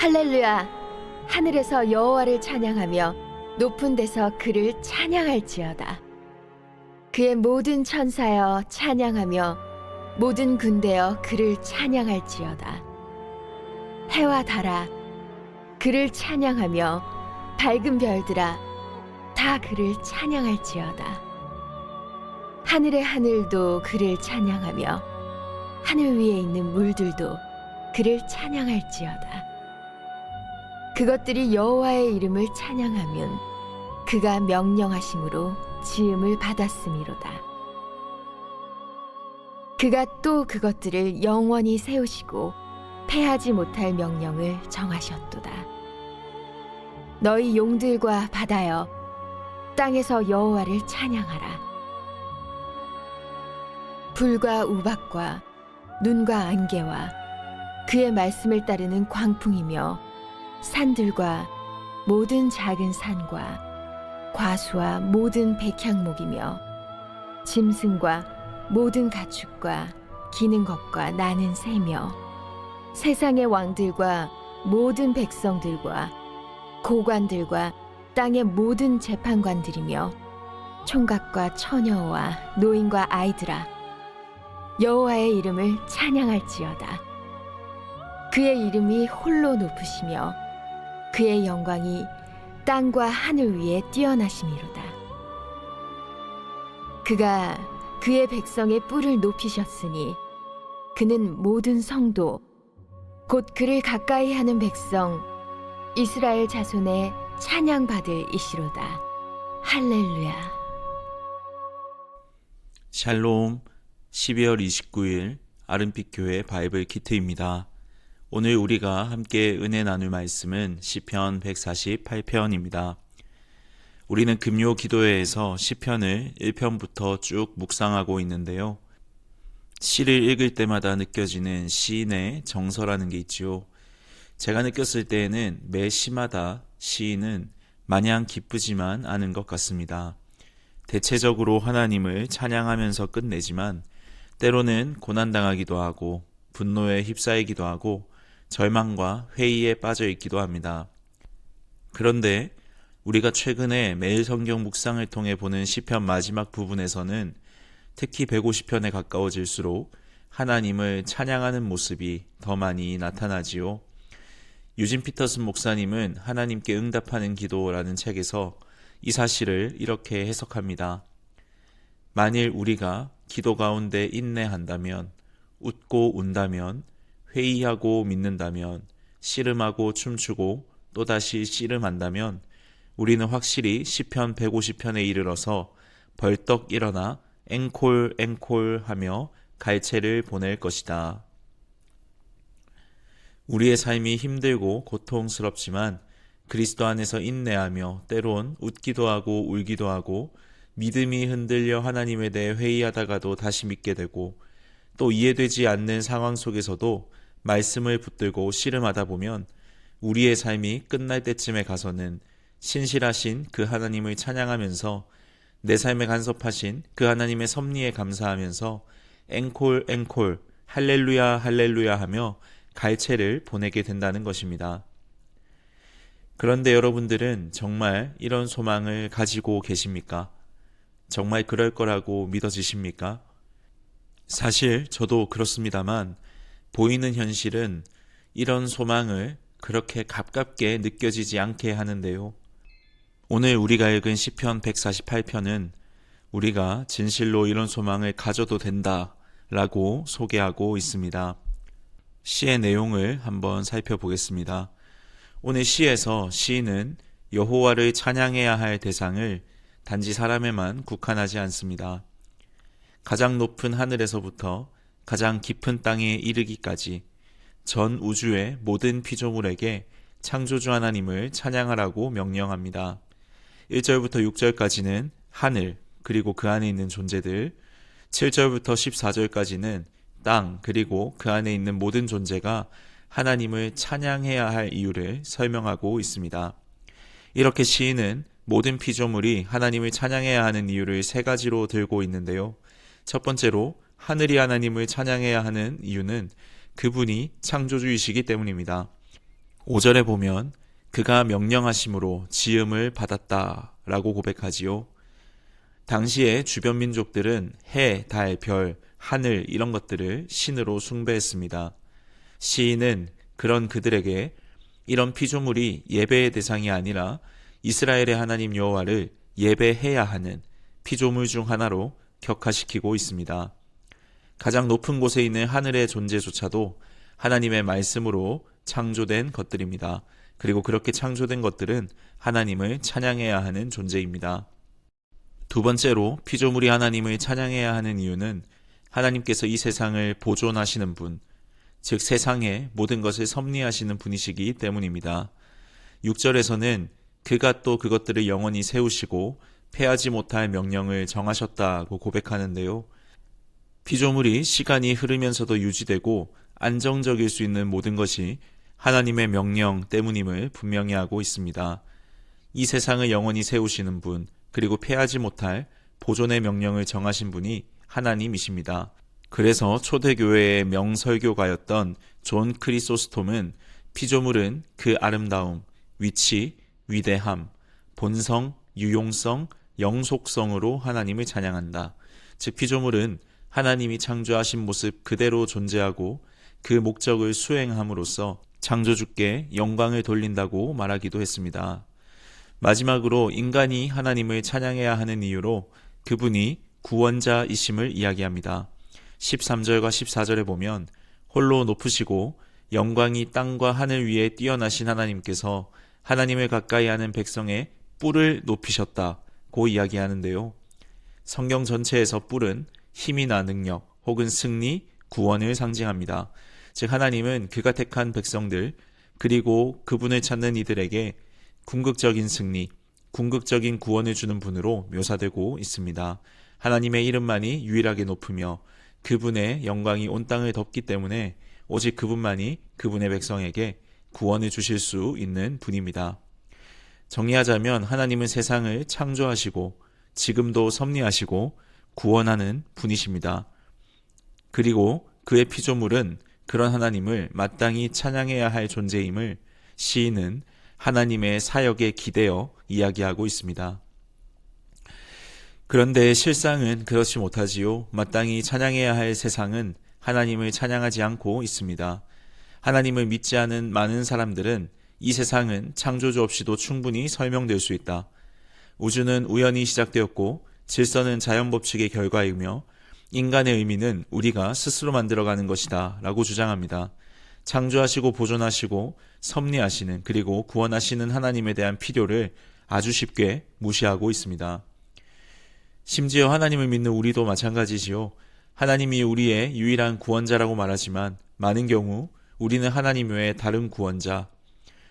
할렐루야. 하늘에서 여호와를 찬양하며 높은 데서 그를 찬양할지어다. 그의 모든 천사여 찬양하며 모든 군대여 그를 찬양할지어다. 해와 달아 그를 찬양하며 밝은 별들아 다 그를 찬양할지어다. 하늘의 하늘도 그를 찬양하며 하늘 위에 있는 물들도 그를 찬양할지어다. 그것들이 여호와의 이름을 찬양하면 그가 명령하심으로 지음을 받았음이로다. 그가 또 그것들을 영원히 세우시고 패하지 못할 명령을 정하셨도다. 너희 용들과 바다여 땅에서 여호와를 찬양하라. 불과 우박과 눈과 안개와 그의 말씀을 따르는 광풍이며 산들과 모든 작은 산과 과수와 모든 백향목이며 짐승과 모든 가축과 기는 것과 나는 새며 세상의 왕들과 모든 백성들과 고관들과 땅의 모든 재판관들이며 총각과 처녀와 노인과 아이들아 여호와의 이름을 찬양할지어다. 그의 이름이 홀로 높으시며 그의 영광이 땅과 하늘 위에 뛰어나심이로다. 그가 그의 백성의 뿔을 높이셨으니 그는 모든 성도 곧 그를 가까이 하는 백성 이스라엘 자손의 찬양받을 이시로다. 할렐루야. 샬롬. 12월 29일 아름빛 교회 바이블 키트입니다. 오늘 우리가 함께 은혜 나눌 말씀은 시편 148편입니다. 우리는 금요 기도회에서 시편을 1편부터 쭉 묵상하고 있는데요. 시를 읽을 때마다 느껴지는 시인의 정서라는 게 있지요. 제가 느꼈을 때에는 매 시마다 시인은 마냥 기쁘지만 않은 것 같습니다. 대체적으로 하나님을 찬양하면서 끝내지만 때로는 고난당하기도 하고 분노에 휩싸이기도 하고 절망과 회의에 빠져 있기도 합니다. 그런데 우리가 최근에 매일 성경 묵상을 통해 보는 시편 마지막 부분에서는 특히 150편에 가까워질수록 하나님을 찬양하는 모습이 더 많이 나타나지요. 유진 피터슨 목사님은 하나님께 응답하는 기도라는 책에서 이 사실을 이렇게 해석합니다. 만일 우리가 기도 가운데 인내한다면, 웃고 운다면, 회의하고 믿는다면, 씨름하고 춤추고 또다시 씨름한다면 우리는 확실히 시편 150편에 이르러서 벌떡 일어나 앵콜 앵콜 하며 갈채를 보낼 것이다. 우리의 삶이 힘들고 고통스럽지만 그리스도 안에서 인내하며 때론 웃기도 하고 울기도 하고 믿음이 흔들려 하나님에 대해 회의하다가도 다시 믿게 되고 또 이해되지 않는 상황 속에서도 말씀을 붙들고 씨름하다 보면 우리의 삶이 끝날 때쯤에 가서는 신실하신 그 하나님을 찬양하면서 내 삶에 간섭하신 그 하나님의 섭리에 감사하면서 앵콜 앵콜 할렐루야 할렐루야 하며 갈채를 보내게 된다는 것입니다. 그런데 여러분들은 정말 이런 소망을 가지고 계십니까? 정말 그럴 거라고 믿어지십니까? 사실 저도 그렇습니다만 보이는 현실은 이런 소망을 그렇게 가깝게 느껴지지 않게 하는데요. 오늘 우리가 읽은 시편 148편은 우리가 진실로 이런 소망을 가져도 된다라고 소개하고 있습니다. 시의 내용을 한번 살펴보겠습니다. 오늘 시에서 시인은 여호와를 찬양해야 할 대상을 단지 사람에만 국한하지 않습니다. 가장 높은 하늘에서부터 가장 깊은 땅에 이르기까지 전 우주의 모든 피조물에게 창조주 하나님을 찬양하라고 명령합니다. 1절부터 6절까지는 하늘 그리고 그 안에 있는 존재들, 7절부터 14절까지는 땅 그리고 그 안에 있는 모든 존재가 하나님을 찬양해야 할 이유를 설명하고 있습니다. 이렇게 시인은 모든 피조물이 하나님을 찬양해야 하는 이유를 세 가지로 들고 있는데요. 첫 번째로 하늘이 하나님을 찬양해야 하는 이유는 그분이 창조주이시기 때문입니다. 5절에 보면 그가 명령하심으로 지음을 받았다라고 고백하지요. 당시에 주변 민족들은 해, 달, 별, 하늘 이런 것들을 신으로 숭배했습니다. 시인은 그런 그들에게 이런 피조물이 예배의 대상이 아니라 이스라엘의 하나님 여호와를 예배해야 하는 피조물 중 하나로 격화시키고 있습니다. 가장 높은 곳에 있는 하늘의 존재조차도 하나님의 말씀으로 창조된 것들입니다. 그리고 그렇게 창조된 것들은 하나님을 찬양해야 하는 존재입니다. 두 번째로 피조물이 하나님을 찬양해야 하는 이유는 하나님께서 이 세상을 보존하시는 분, 즉 세상의 모든 것을 섭리하시는 분이시기 때문입니다. 6절에서는 그가 또 그것들을 영원히 세우시고 패하지 못할 명령을 정하셨다고 고백하는데요. 피조물이 시간이 흐르면서도 유지되고 안정적일 수 있는 모든 것이 하나님의 명령 때문임을 분명히 하고 있습니다. 이 세상을 영원히 세우시는 분, 그리고 패하지 못할 보존의 명령을 정하신 분이 하나님이십니다. 그래서 초대교회의 명설교가였던 존 크리소스톰은 피조물은 그 아름다움, 위치, 위대함, 본성, 유용성, 영속성으로 하나님을 찬양한다. 즉 피조물은 하나님이 창조하신 모습 그대로 존재하고 그 목적을 수행함으로써 창조주께 영광을 돌린다고 말하기도 했습니다. 마지막으로 인간이 하나님을 찬양해야 하는 이유로 그분이 구원자이심을 이야기합니다. 13절과 14절에 보면 홀로 높으시고 영광이 땅과 하늘 위에 뛰어나신 하나님께서 하나님을 가까이 하는 백성의 뿔을 높이셨다고 이야기하는데요. 성경 전체에서 뿔은 힘이나 능력 혹은 승리, 구원을 상징합니다. 즉 하나님은 그가 택한 백성들 그리고 그분을 찾는 이들에게 궁극적인 승리, 궁극적인 구원을 주는 분으로 묘사되고 있습니다. 하나님의 이름만이 유일하게 높으며 그분의 영광이 온 땅을 덮기 때문에 오직 그분만이 그분의 백성에게 구원을 주실 수 있는 분입니다. 정리하자면 하나님은 세상을 창조하시고 지금도 섭리하시고 구원하는 분이십니다. 그리고 그의 피조물은 그런 하나님을 마땅히 찬양해야 할 존재임을 시인은 하나님의 사역에 기대어 이야기하고 있습니다. 그런데 실상은 그렇지 못하지요. 마땅히 찬양해야 할 세상은 하나님을 찬양하지 않고 있습니다. 하나님을 믿지 않은 많은 사람들은 이 세상은 창조주 없이도 충분히 설명될 수 있다. 우주는 우연히 시작되었고 질서는 자연법칙의 결과이며 인간의 의미는 우리가 스스로 만들어가는 것이다 라고 주장합니다. 창조하시고 보존하시고 섭리하시는 그리고 구원하시는 하나님에 대한 필요를 아주 쉽게 무시하고 있습니다. 심지어 하나님을 믿는 우리도 마찬가지지요. 하나님이 우리의 유일한 구원자라고 말하지만 많은 경우 우리는 하나님 외에 다른 구원자,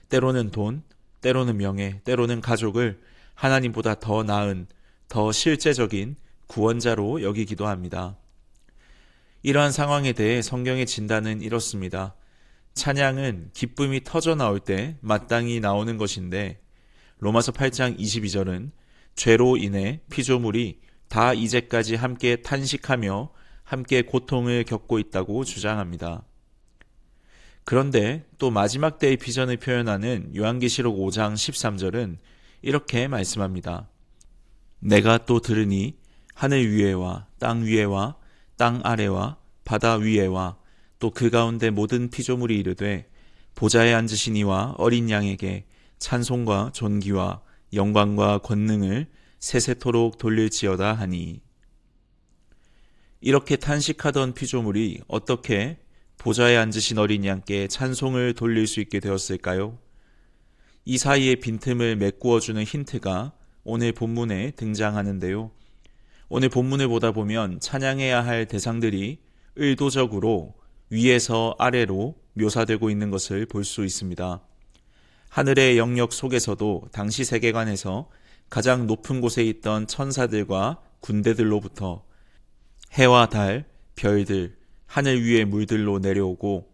때로는 돈, 때로는 명예, 때로는 가족을 하나님보다 더 나은, 더 실제적인 구원자로 여기기도 합니다. 이러한 상황에 대해 성경의 진단은 이렇습니다. 찬양은 기쁨이 터져 나올 때 마땅히 나오는 것인데 로마서 8장 22절은 죄로 인해 피조물이 다 이제까지 함께 탄식하며 함께 고통을 겪고 있다고 주장합니다. 그런데 또 마지막 때의 비전을 표현하는 요한계시록 5장 13절은 이렇게 말씀합니다. 내가 또 들으니 하늘 위에와 땅 위에와 땅 아래와 바다 위에와 또 그 가운데 모든 피조물이 이르되 보좌에 앉으신 이와 어린 양에게 찬송과 존귀와 영광과 권능을 세세토록 돌릴지어다 하니. 이렇게 탄식하던 피조물이 어떻게 보좌에 앉으신 어린 양께 찬송을 돌릴 수 있게 되었을까요? 이 사이의 빈틈을 메꾸어주는 힌트가 오늘 본문에 등장하는데요. 오늘 본문을 보다 보면 찬양해야 할 대상들이 의도적으로 위에서 아래로 묘사되고 있는 것을 볼 수 있습니다. 하늘의 영역 속에서도 당시 세계관에서 가장 높은 곳에 있던 천사들과 군대들로부터 해와 달, 별들, 하늘 위의 물들로 내려오고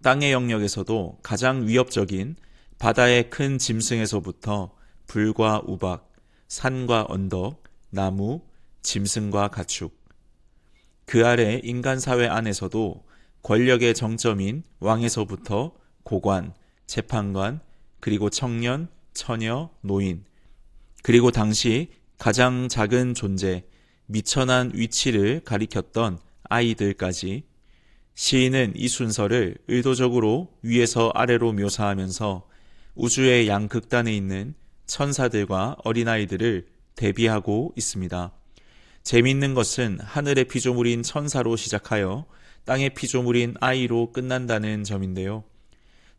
땅의 영역에서도 가장 위협적인 바다의 큰 짐승에서부터 불과 우박, 산과 언덕, 나무, 짐승과 가축, 그 아래 인간 사회 안에서도 권력의 정점인 왕에서부터 고관, 재판관, 그리고 청년, 처녀, 노인, 그리고 당시 가장 작은 존재, 미천한 위치를 가리켰던 아이들까지 시인은 이 순서를 의도적으로 위에서 아래로 묘사하면서 우주의 양극단에 있는 천사들과 어린아이들을 대비하고 있습니다. 재미있는 것은 하늘의 피조물인 천사로 시작하여 땅의 피조물인 아이로 끝난다는 점인데요.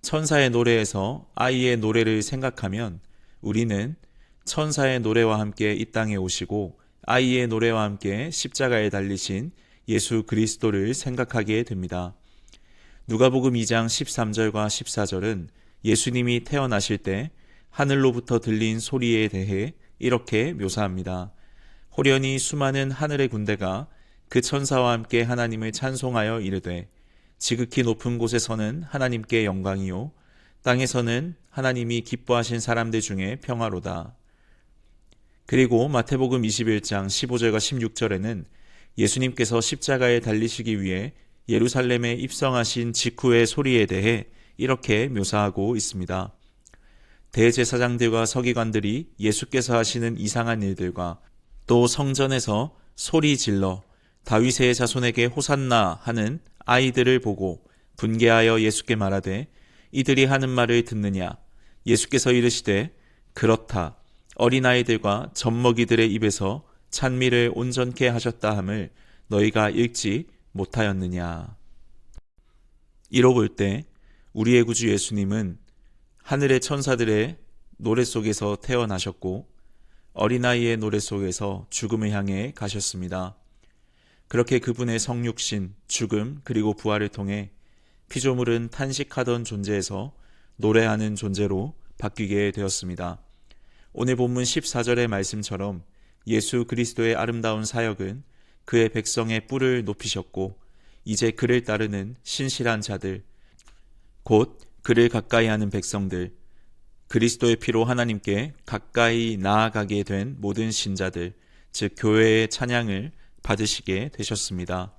천사의 노래에서 아이의 노래를 생각하면 우리는 천사의 노래와 함께 이 땅에 오시고 아이의 노래와 함께 십자가에 달리신 예수 그리스도를 생각하게 됩니다. 누가복음 2장 13절과 14절은 예수님이 태어나실 때 하늘로부터 들린 소리에 대해 이렇게 묘사합니다. 호련히 수많은 하늘의 군대가 그 천사와 함께 하나님을 찬송하여 이르되 지극히 높은 곳에서는 하나님께 영광이요 땅에서는 하나님이 기뻐하신 사람들 중에 평화로다. 그리고 마태복음 21장 15절과 16절에는 예수님께서 십자가에 달리시기 위해 예루살렘에 입성하신 직후의 소리에 대해 이렇게 묘사하고 있습니다. 대제사장들과 서기관들이 예수께서 하시는 이상한 일들과 또 성전에서 소리 질러 다윗의 자손에게 호산나 하는 아이들을 보고 분개하여 예수께 말하되 이들이 하는 말을 듣느냐? 예수께서 이르시되 그렇다. 어린아이들과 젖먹이들의 입에서 찬미를 온전케 하셨다 함을 너희가 읽지 못하였느냐. 이로 볼 때 우리의 구주 예수님은 하늘의 천사들의 노래 속에서 태어나셨고 어린아이의 노래 속에서 죽음을 향해 가셨습니다. 그렇게 그분의 성육신, 죽음, 그리고 부활을 통해 피조물은 탄식하던 존재에서 노래하는 존재로 바뀌게 되었습니다. 오늘 본문 14절의 말씀처럼 예수 그리스도의 아름다운 사역은 그의 백성의 뿔을 높이셨고 이제 그를 따르는 신실한 자들, 곧 그를 가까이 하는 백성들, 그리스도의 피로 하나님께 가까이 나아가게 된 모든 신자들, 즉 교회의 찬양을 받으시게 되셨습니다.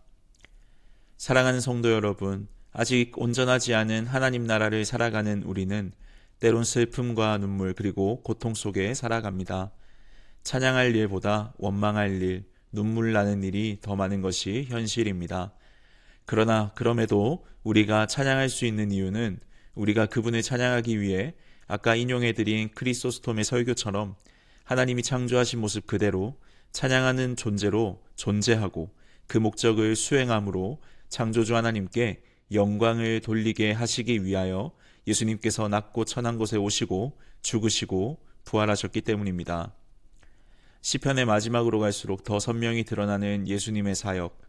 사랑하는 성도 여러분, 아직 온전하지 않은 하나님 나라를 살아가는 우리는 때론 슬픔과 눈물 그리고 고통 속에 살아갑니다. 찬양할 일보다 원망할 일, 눈물 나는 일이 더 많은 것이 현실입니다. 그러나 그럼에도 우리가 찬양할 수 있는 이유는 우리가 그분을 찬양하기 위해 아까 인용해드린 크리소스톰의 설교처럼 하나님이 창조하신 모습 그대로 찬양하는 존재로 존재하고 그 목적을 수행함으로 창조주 하나님께 영광을 돌리게 하시기 위하여 예수님께서 낮고 천한 곳에 오시고 죽으시고 부활하셨기 때문입니다. 시편의 마지막으로 갈수록 더 선명히 드러나는 예수님의 사역,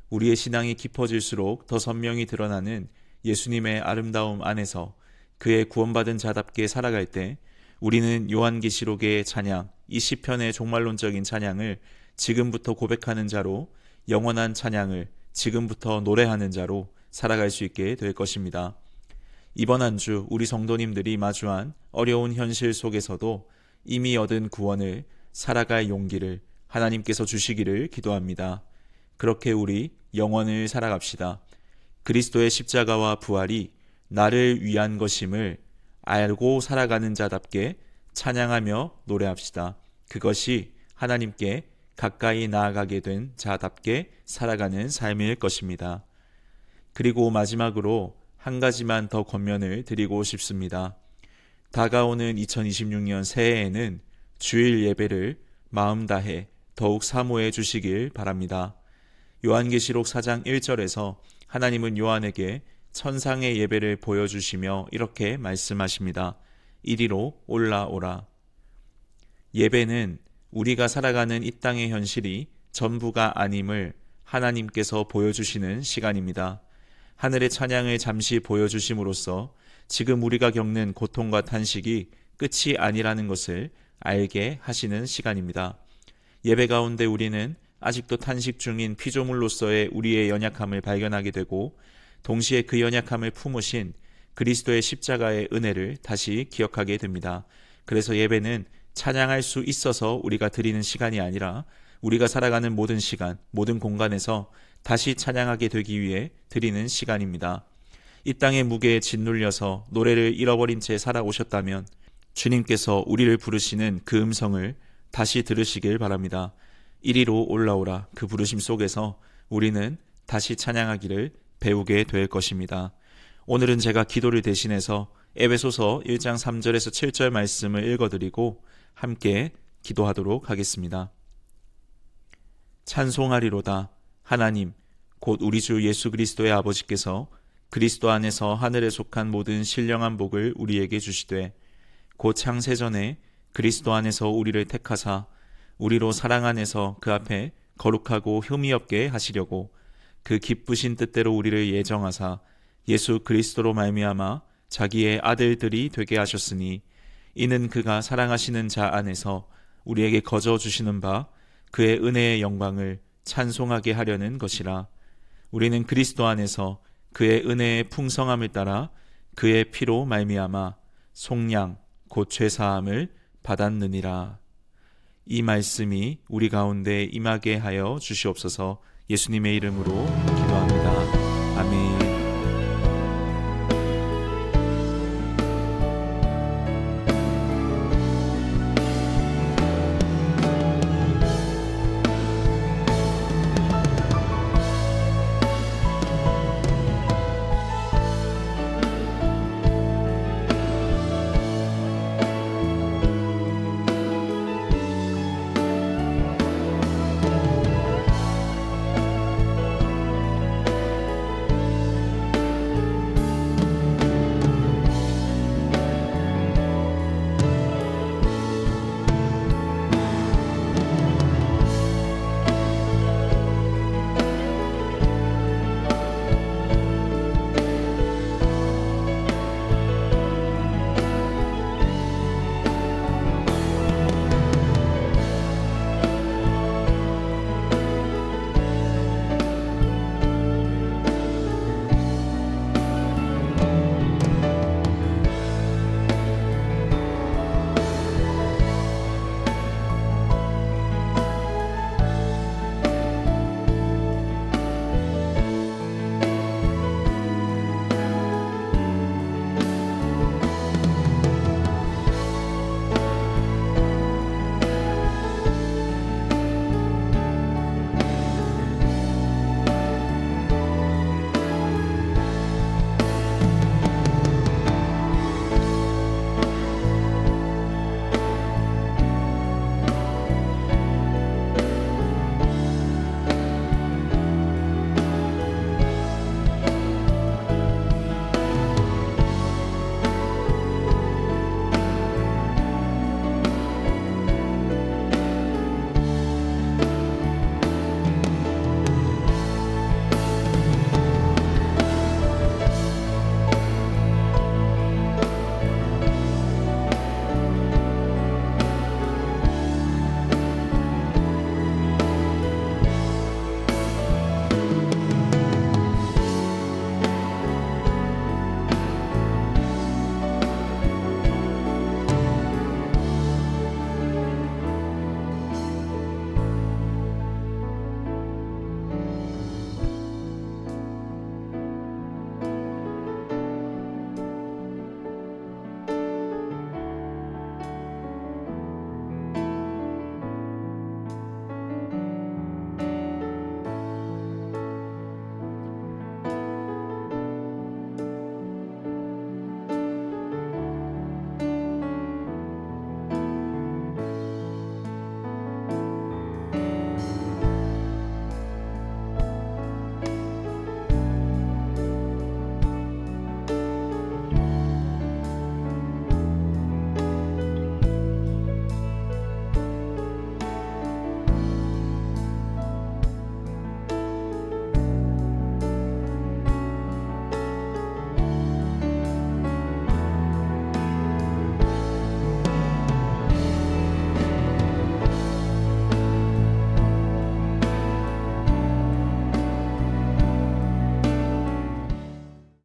우리의 신앙이 깊어질수록 더 선명히 드러나는 예수님의 아름다움 안에서 그의 구원받은 자답게 살아갈 때 우리는 요한계시록의 찬양, 이 시편의 종말론적인 찬양을 지금부터 고백하는 자로, 영원한 찬양을 지금부터 노래하는 자로 살아갈 수 있게 될 것입니다. 이번 한 주 우리 성도님들이 마주한 어려운 현실 속에서도 이미 얻은 구원을 살아갈 용기를 하나님께서 주시기를 기도합니다. 그렇게 우리 영원을 살아갑시다. 그리스도의 십자가와 부활이 나를 위한 것임을 알고 살아가는 자답게 찬양하며 노래합시다. 그것이 하나님께 가까이 나아가게 된 자답게 살아가는 삶일 것입니다. 그리고 마지막으로 한 가지만 더 권면을 드리고 싶습니다. 다가오는 2026년 새해에는 주일 예배를 마음 다해 더욱 사모해 주시길 바랍니다. 요한계시록 4장 1절에서 하나님은 요한에게 천상의 예배를 보여주시며 이렇게 말씀하십니다. 이리로 올라오라. 예배는 우리가 살아가는 이 땅의 현실이 전부가 아님을 하나님께서 보여주시는 시간입니다. 하늘의 찬양을 잠시 보여주심으로써 지금 우리가 겪는 고통과 탄식이 끝이 아니라는 것을 알게 하시는 시간입니다. 예배 가운데 우리는 아직도 탄식 중인 피조물로서의 우리의 연약함을 발견하게 되고 동시에 그 연약함을 품으신 그리스도의 십자가의 은혜를 다시 기억하게 됩니다. 그래서 예배는 찬양할 수 있어서 우리가 드리는 시간이 아니라 우리가 살아가는 모든 시간, 모든 공간에서 다시 찬양하게 되기 위해 드리는 시간입니다. 이 땅의 무게에 짓눌려서 노래를 잃어버린 채 살아오셨다면 주님께서 우리를 부르시는 그 음성을 다시 들으시길 바랍니다. 이리로 올라오라 그 부르심 속에서 우리는 다시 찬양하기를 배우게 될 것입니다. 오늘은 제가 기도를 대신해서 에베소서 1장 3절에서 7절 말씀을 읽어드리고 함께 기도하도록 하겠습니다. 찬송하리로다. 하나님 곧 우리 주 예수 그리스도의 아버지께서 그리스도 안에서 하늘에 속한 모든 신령한 복을 우리에게 주시되 곧 창세전에 그리스도 안에서 우리를 택하사 우리로 사랑 안에서 그 앞에 거룩하고 흠이 없게 하시려고 그 기쁘신 뜻대로 우리를 예정하사 예수 그리스도로 말미암아 자기의 아들들이 되게 하셨으니 이는 그가 사랑하시는 자 안에서 우리에게 거저 주시는 바 그의 은혜의 영광을 찬송하게 하려는 것이라. 우리는 그리스도 안에서 그의 은혜의 풍성함을 따라 그의 피로 말미암아 속량 곧 죄사함을 받았느니라. 이 말씀이 우리 가운데 임하게 하여 주시옵소서. 예수님의 이름으로